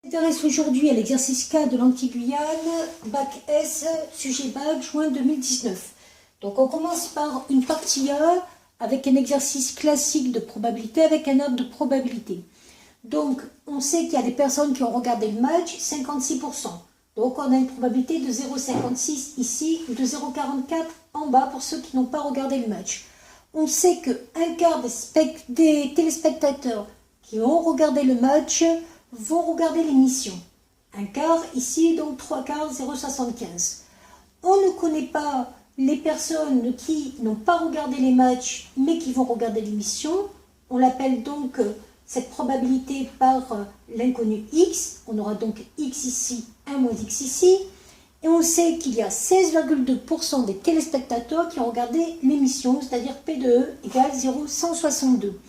On s'intéresse aujourd'hui à l'exercice 4 de l'Anti-Guyane, Bac S, sujet bac, juin 2019. Donc on commence par une partie A avec un exercice classique de probabilité avec un arbre de probabilité. Donc on sait qu'il y a des personnes qui ont regardé le match, 56%. Donc on a une probabilité de 0,56 ici ou de 0,44 en bas pour ceux qui n'ont pas regardé le match. On sait qu'un quart des téléspectateurs qui ont regardé le match vont regarder l'émission. Un quart ici, donc 3/4, 0,75. On ne connaît pas les personnes qui n'ont pas regardé les matchs mais qui vont regarder l'émission. On l'appelle donc cette probabilité par l'inconnu x. On aura donc x ici, 1 moins x ici. Et on sait qu'il y a 16,2% des téléspectateurs qui ont regardé l'émission, c'est-à-dire P de E égale 0,162.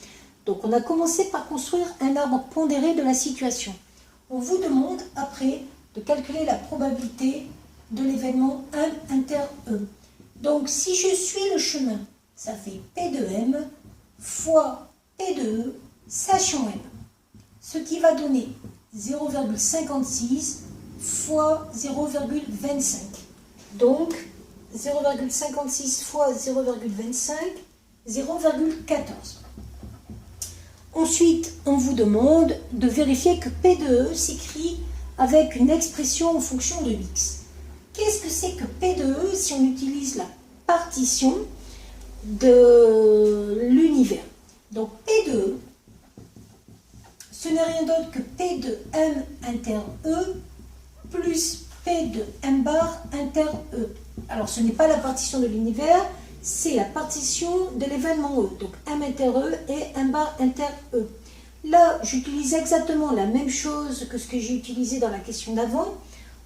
Donc on a commencé par construire un arbre pondéré de la situation. On vous demande après de calculer la probabilité de l'événement 1 inter E. Donc si je suis le chemin, ça fait P de M fois P de E sachant M. Ce qui va donner 0,56 fois 0,25. Donc 0,56 fois 0,25, 0,14. Ensuite, on vous demande de vérifier que P de E s'écrit avec une expression en fonction de x. Qu'est-ce que c'est que P de E si on utilise la partition de l'univers? Donc P de E, ce n'est rien d'autre que P de M inter E plus P de M bar inter E. Alors ce n'est pas la partition de l'univers, c'est la partition de l'événement E. Donc M inter E et M bar inter E. Là, j'utilise exactement la même chose que ce que j'ai utilisé dans la question d'avant.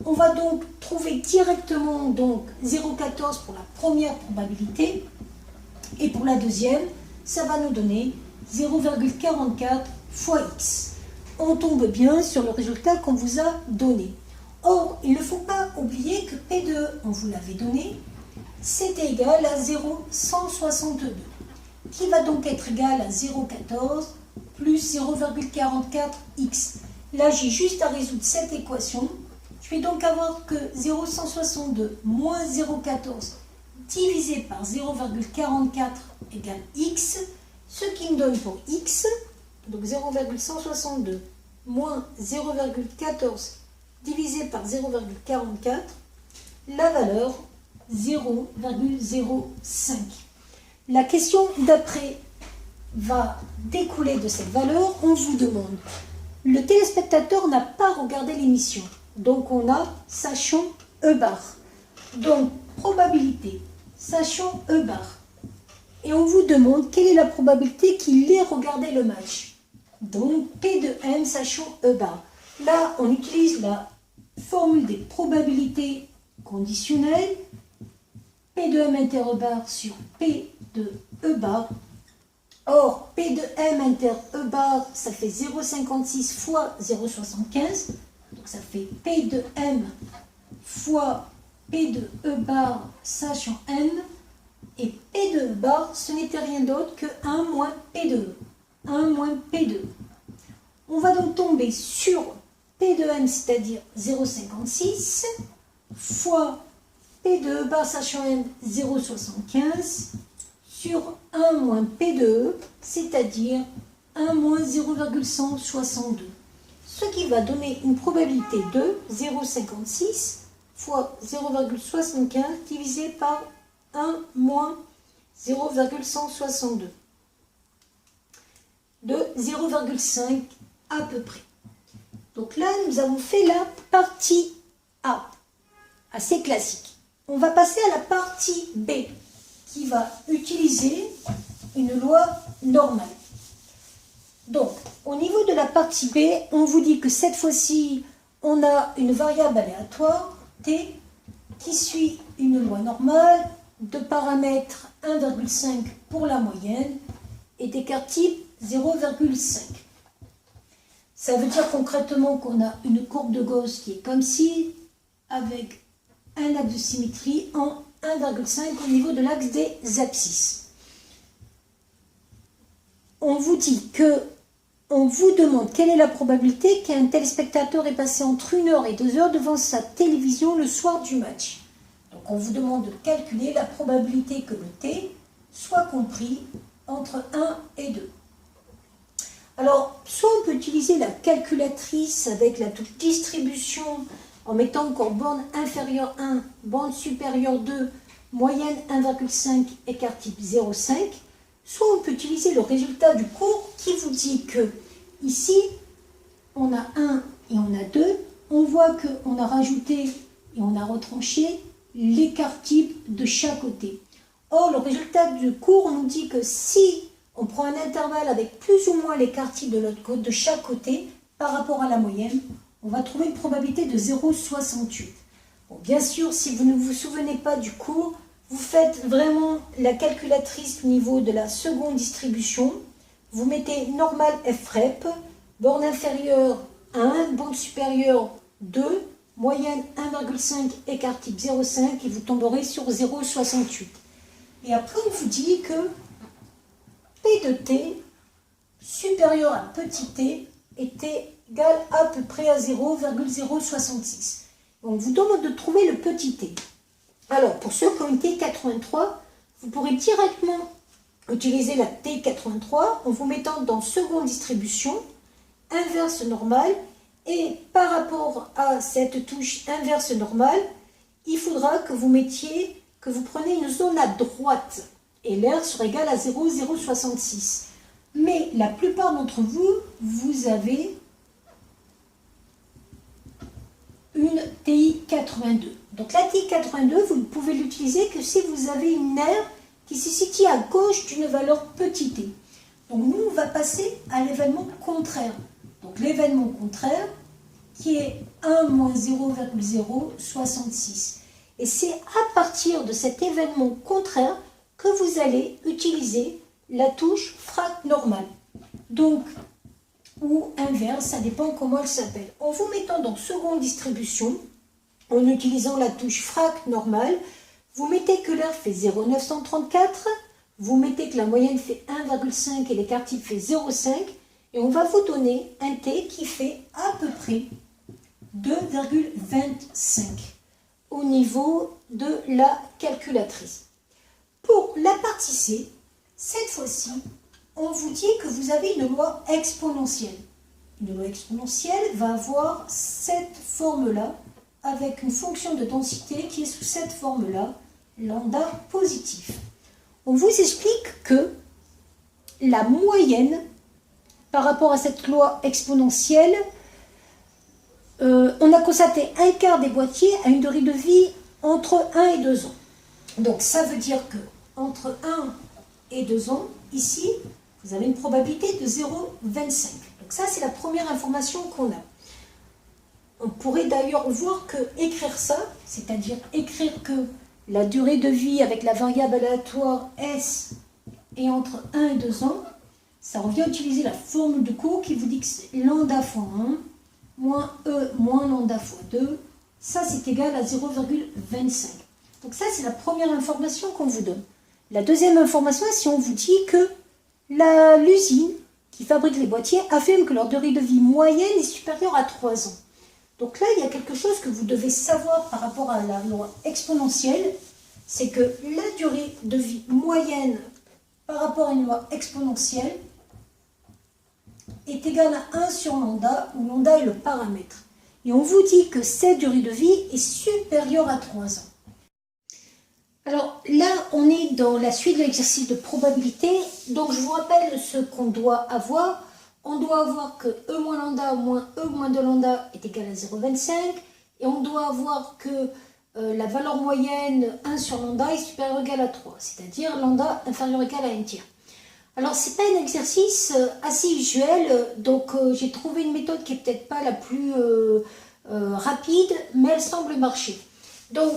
On va donc trouver directement donc 0,14 pour la première probabilité. Et pour la deuxième, ça va nous donner 0,44 fois x. On tombe bien sur le résultat qu'on vous a donné. Or, il ne faut pas oublier que P de E, on vous l'avait donné, c'était égal à 0,162, qui va donc être égal à 0,14 plus 0,44x. Là, j'ai juste à résoudre cette équation. Je vais donc avoir que 0,162 moins 0,14 divisé par 0,44 égale x, ce qui me donne pour x, donc 0,162 moins 0,14 divisé par 0,44, la valeur 0,05. La question d'après va découler de cette valeur. On vous demande, le téléspectateur n'a pas regardé l'émission, donc on a sachant E bar. Donc probabilité, sachant E bar. Et on vous demande quelle est la probabilité qu'il ait regardé le match. Donc P de M sachant E bar. Là, on utilise la formule des probabilités conditionnelles. P de M inter E bar sur P de E bar. Or, P de M inter E bar, ça fait 0,56 fois 0,75. Donc ça fait P de M fois P de E bar sachant M. Et P de E bar, ce n'était rien d'autre que 1 moins P de E. 1 moins P de E. On va donc tomber sur P de M, c'est-à-dire 0,56, fois P de E bar sachant M, 0,75, sur 1 moins P de E, c'est-à-dire 1 moins 0,162. Ce qui va donner une probabilité de 0,56 fois 0,75 divisé par 1 moins 0,162. De 0,5 à peu près. Donc là, nous avons fait la partie A, assez classique. On va passer à la partie B, qui va utiliser une loi normale. Donc, au niveau de la partie B, on vous dit que cette fois-ci, on a une variable aléatoire, T, qui suit une loi normale de paramètres 1,5 pour la moyenne et d'écart type 0,5. Ça veut dire concrètement qu'on a une courbe de Gauss qui est comme ci, avec un axe de symétrie en 1,5 au niveau de l'axe des abscisses. On vous dit que on vous demande quelle est la probabilité qu'un téléspectateur ait passé entre 1 heure et 2 heures devant sa télévision le soir du match. Donc on vous demande de calculer la probabilité que le T soit compris entre 1 et 2. Alors, soit on peut utiliser la calculatrice avec la touche distribution en mettant encore borne inférieure 1, borne supérieure 2, moyenne 1,5, écart type 0,5. Soit on peut utiliser le résultat du cours qui vous dit que ici, on a 1 et on a 2. On voit qu'on a rajouté et on a retranché l'écart type de chaque côté. Or, le résultat du cours nous dit que si on prend un intervalle avec plus ou moins l'écart type de chaque côté par rapport à la moyenne, on va trouver une probabilité de 0,68. Bon, bien sûr, si vous ne vous souvenez pas du cours, vous faites vraiment la calculatrice au niveau de la seconde distribution. Vous mettez normal FREP, borne inférieure 1, borne supérieure 2, moyenne 1,5, écart type 0,5 et vous tomberez sur 0,68. Et après, on vous dit que P de T supérieur à petit t était égal à peu près à 0,066. On vous demande de trouver le petit t. Alors, pour ceux qui ont une T83, vous pourrez directement utiliser la T83 en vous mettant dans seconde distribution, inverse normale, et par rapport à cette touche inverse normale, il faudra que vous preniez une zone à droite, et l'air sera égal à 0,066. Mais la plupart d'entre vous, vous avez une TI 82. Donc la TI 82, vous ne pouvez l'utiliser que si vous avez une aire qui se situe à gauche d'une valeur petit t. Donc nous, on va passer à l'événement contraire. Donc l'événement contraire qui est 1 moins 0,066. Et c'est à partir de cet événement contraire que vous allez utiliser la touche frac normale. Donc, ou inverse, ça dépend comment elle s'appelle. En vous mettant dans seconde distribution, en utilisant la touche frac normale, vous mettez que l'air fait 0,934, vous mettez que la moyenne fait 1,5 et l'écart type fait 0,5, et on va vous donner un T qui fait à peu près 2,25 au niveau de la calculatrice. Pour la partie C, cette fois-ci, on vous dit que vous avez une loi exponentielle. Une loi exponentielle va avoir cette forme-là, avec une fonction de densité qui est sous cette forme-là, lambda positif. On vous explique que la moyenne, par rapport à cette loi exponentielle, on a constaté un quart des boîtiers à une durée de vie entre 1 et 2 ans. Donc ça veut dire que entre 1 et 2 ans, ici, vous avez une probabilité de 0,25. Donc ça, c'est la première information qu'on a. On pourrait d'ailleurs voir que écrire ça, c'est-à-dire écrire que la durée de vie avec la variable aléatoire S est entre 1 et 2 ans, ça revient à utiliser la formule de cours qui vous dit que c'est lambda fois 1 moins E moins lambda fois 2, ça c'est égal à 0,25. Donc ça c'est la première information qu'on vous donne. La deuxième information, c'est si on vous dit que l'usine qui fabrique les boîtiers affirme que leur durée de vie moyenne est supérieure à 3 ans. Donc là, il y a quelque chose que vous devez savoir par rapport à la loi exponentielle, c'est que la durée de vie moyenne par rapport à une loi exponentielle est égale à 1 sur lambda, où lambda est le paramètre. Et on vous dit que cette durée de vie est supérieure à 3 ans. Alors là, on est dans la suite de l'exercice de probabilité. Donc je vous rappelle ce qu'on doit avoir. On doit avoir que E moins lambda moins E moins 2 lambda est égal à 0,25. Et on doit avoir que la valeur moyenne 1 sur lambda est supérieure ou égale à 3. C'est-à-dire lambda inférieur ou égal à 1 tiers. Alors c'est pas un exercice assez usuel. Donc j'ai trouvé une méthode qui est peut-être pas la plus rapide, mais elle semble marcher. Donc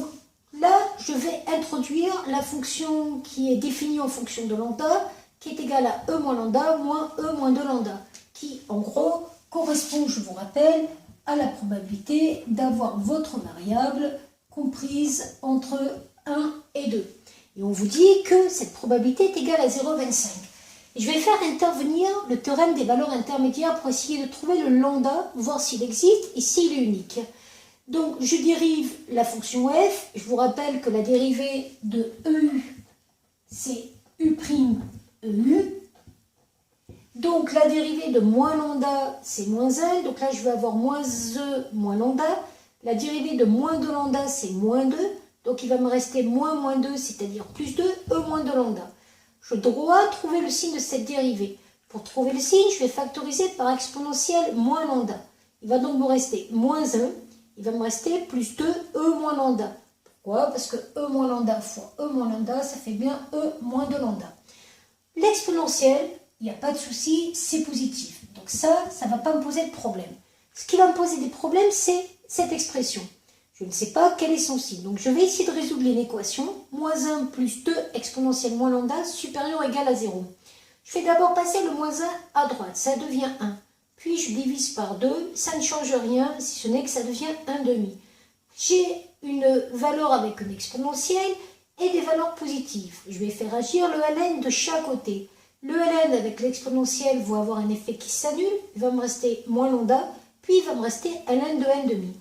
là, je vais introduire la fonction qui est définie en fonction de lambda, qui est égale à E moins lambda moins E moins 2 lambda, qui en gros correspond, je vous rappelle, à la probabilité d'avoir votre variable comprise entre 1 et 2. Et on vous dit que cette probabilité est égale à 0,25. Je vais faire intervenir le théorème des valeurs intermédiaires pour essayer de trouver le lambda, voir s'il existe et s'il est unique. Donc, je dérive la fonction f. Je vous rappelle que la dérivée de EU, c'est U', Donc, la dérivée de moins lambda, c'est moins 1. Donc là, je vais avoir moins E moins lambda. La dérivée de moins 2 lambda, c'est moins 2. Donc, il va me rester moins 2, c'est-à-dire plus 2, E moins 2 lambda. Je dois trouver le signe de cette dérivée. Pour trouver le signe, je vais factoriser par exponentielle moins lambda. Il va donc me rester moins 1. Il va me rester plus 2, E moins lambda. Pourquoi? Parce que E moins lambda fois E moins lambda, ça fait bien E moins 2 lambda. L'exponentielle, il n'y a pas de souci, c'est positif. Donc ça ne va pas me poser de problème. Ce qui va me poser des problèmes, c'est cette expression. Je ne sais pas quel est son signe. Donc je vais essayer de résoudre l'équation. Moins 1 plus 2 exponentielle moins lambda supérieur ou égal à 0. Je vais d'abord passer le moins 1 à droite. Ça devient 1. Puis je divise par 2. Ça ne change rien si ce n'est que ça devient 1 demi. J'ai une valeur avec une exponentielle et des valeurs positives. Je vais faire agir le ln de chaque côté. Le ln avec l'exponentielle va avoir un effet qui s'annule. Il va me rester moins lambda. Puis il va me rester ln de n demi.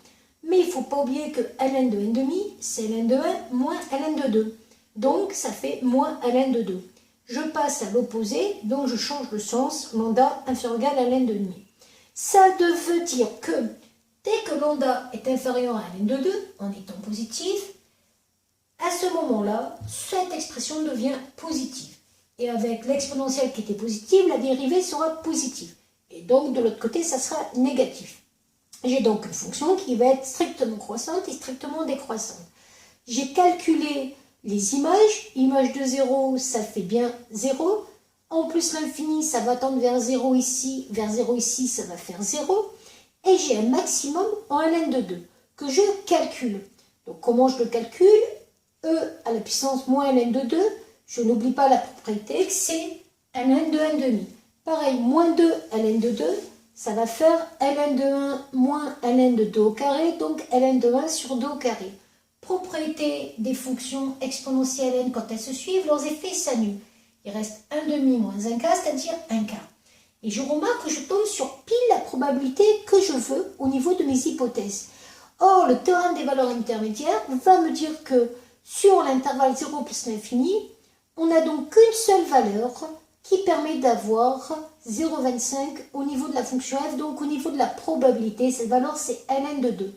Mais il ne faut pas oublier que ln de n demi, c'est ln de 1 moins ln de 2. Donc, ça fait moins ln de 2. Je passe à l'opposé, donc je change le sens, lambda inférieur ou égal à ln de demi. Ça veut dire que dès que lambda est inférieur à ln de 2, en étant positif, à ce moment-là, cette expression devient positive. Et avec l'exponentielle qui était positive, la dérivée sera positive. Et donc, de l'autre côté, ça sera négatif. J'ai donc une fonction qui va être strictement croissante et strictement décroissante. J'ai calculé les images. Image de 0, ça fait bien 0. En plus, l'infini, ça va tendre vers 0 ici. Vers 0 ici, ça va faire 0. Et j'ai un maximum en ln de 2 que je calcule. Donc, comment je le calcule? E à la puissance moins ln de 2. Je n'oublie pas la propriété que c'est ln de 1 demi. Pareil, moins 2 ln de 2. Ça va faire ln de 1 moins ln de 2 au carré, donc ln de 1 sur 2 au carré. Propriété des fonctions exponentielles n quand elles se suivent, leurs effets s'annulent. Il reste 1 demi moins 1 quart, c'est-à-dire 1 quart. Et je remarque que je tombe sur pile la probabilité que je veux au niveau de mes hypothèses. Or, le théorème des valeurs intermédiaires va me dire que sur l'intervalle 0 plus l'infini, on n'a donc qu'une seule valeur qui permet d'avoir 0,25 au niveau de la fonction f, donc au niveau de la probabilité. Cette valeur, c'est ln de 2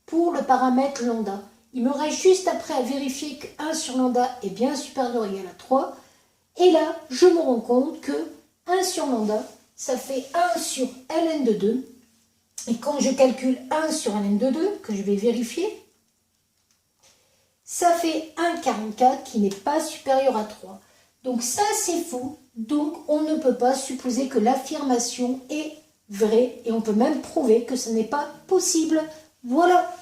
pour le paramètre lambda. Il me reste juste après à vérifier que 1 sur lambda est bien supérieur ou égal à 3. Et là, je me rends compte que 1 sur lambda, ça fait 1 sur ln de 2. Et quand je calcule 1 sur ln de 2, que je vais vérifier, ça fait 1,44 qui n'est pas supérieur à 3. Donc ça, c'est faux. Donc on ne peut pas supposer que l'affirmation est vraie. Et on peut même prouver que ce n'est pas possible. Voilà.